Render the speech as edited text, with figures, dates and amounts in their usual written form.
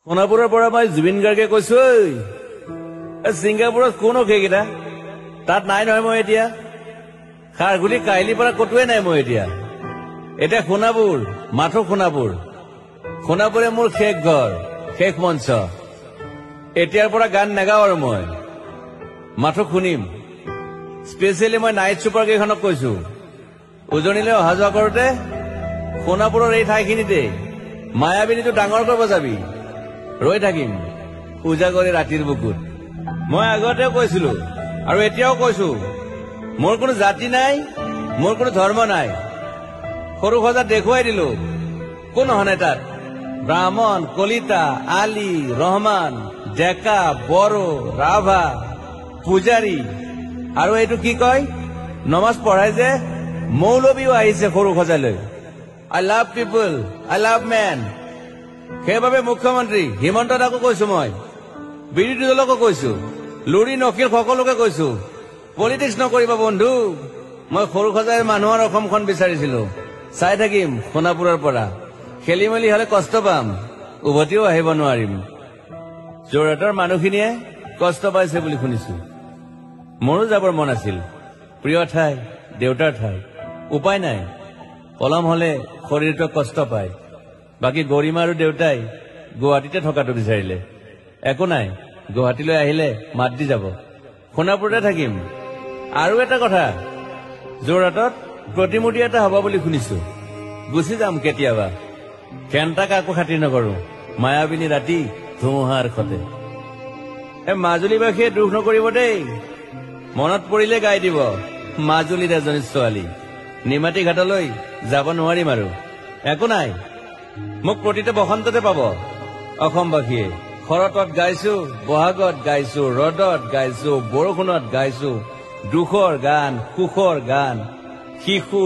সোণাপুৰৰ পৰা মই জুবিন গাৰ্গে কৈছো ছিংগাপুৰত কোন সেইকেইটা তাত নাই নহয় মই এতিয়া খাৰগুলি কাহিলীৰ পৰা কতোৱে নাই মই এতিয়া সোণাপুৰ মাথো সোণাপুৰে মোৰ শেষ ঘৰ শেষ মঞ্চ এতিয়াৰ পৰা গান নাগাওঁ আৰু মই মাথো শুনিম স্পেচিয়েলি মই নাইট ছুপাৰ কেইখনক কৈছো উজনিলৈ অহা যোৱা কৰোতে সোণাপুৰৰ এই ঠাইখিনিতে মায়াবিনীটো ডাঙৰকৈ বজাবি ৰৈ থাকিম উজাগৰে ৰাতিৰ বুকুত মই আগতেও কৈছিলো আৰু এতিয়াও কৈছো মোৰ কোনো জাতি নাই মোৰ কোনো ধৰ্ম নাই সৰু সজা দেখুৱাই দিলো কোন হনে তাত ব্ৰাহ্মণ কলিতা আলী ৰহমান ডেকা বড়ো ৰাভা পূজাৰী আৰু এইটো কি কয় নমাজ পঢ়াই যে মৌলবীও আহিছে সৰু সজালৈ I love people I love man সেইবাবে মুখ্যমন্ত্ৰী হিমন্ত দাকো কৈছো মই বিৰোধী দলকো কৈছো লুৰি নকিল সকলোকে কৈছো পলিটিক্স নকৰিবা বন্ধু মই সৰু সজাই মানুহৰ অসমখন বিচাৰিছিলো চাই থাকিম সোণাপুৰৰ পৰা খেলি মেলি হলে কষ্ট পাম উভতিও আহিব নোৱাৰিম যোৰহাটৰ মানুহখিনিয়ে কষ্ট পাইছে বুলি শুনিছো মোৰো যাবৰ মন আছিল প্ৰিয় ঠাই দেউতাৰ ঠাই উপায় নাই পলম হলে শৰীৰটোৱে কষ্ট পায় বাকী গৰিমা আৰু দেউতাই গুৱাহাটীতে থকাটো বিচাৰিলে একো নাই গুৱাহাটীলৈ আহিলে মাত দি যাব সোণাপুৰতে থাকিম আৰু এটা কথা যোৰহাটত প্ৰতিমূৰ্তি এটা হ'ব বুলি শুনিছো গুচি যাম কেতিয়াবা কেণ্টাক আকৌ খাতিৰ নকৰো মায়াবিনী ৰাতি ধুমুহাৰ সতে মাজুলীবাসীয়ে দুখ নকৰিব দেই মনত পৰিলে গাই দিব মাজুলীৰ এজনী ছোৱালী নিমাতী ঘাটলৈ যাব নোৱাৰিম আৰু একো নাই মোক প্ৰতিটো বসন্ততে পাব অসমবাসীয়ে শৰতত গাইছো বহাগত গাইছো ৰদত গাইছো বৰষুণত গাইছো দুখৰ গান সুখৰ গান শিশু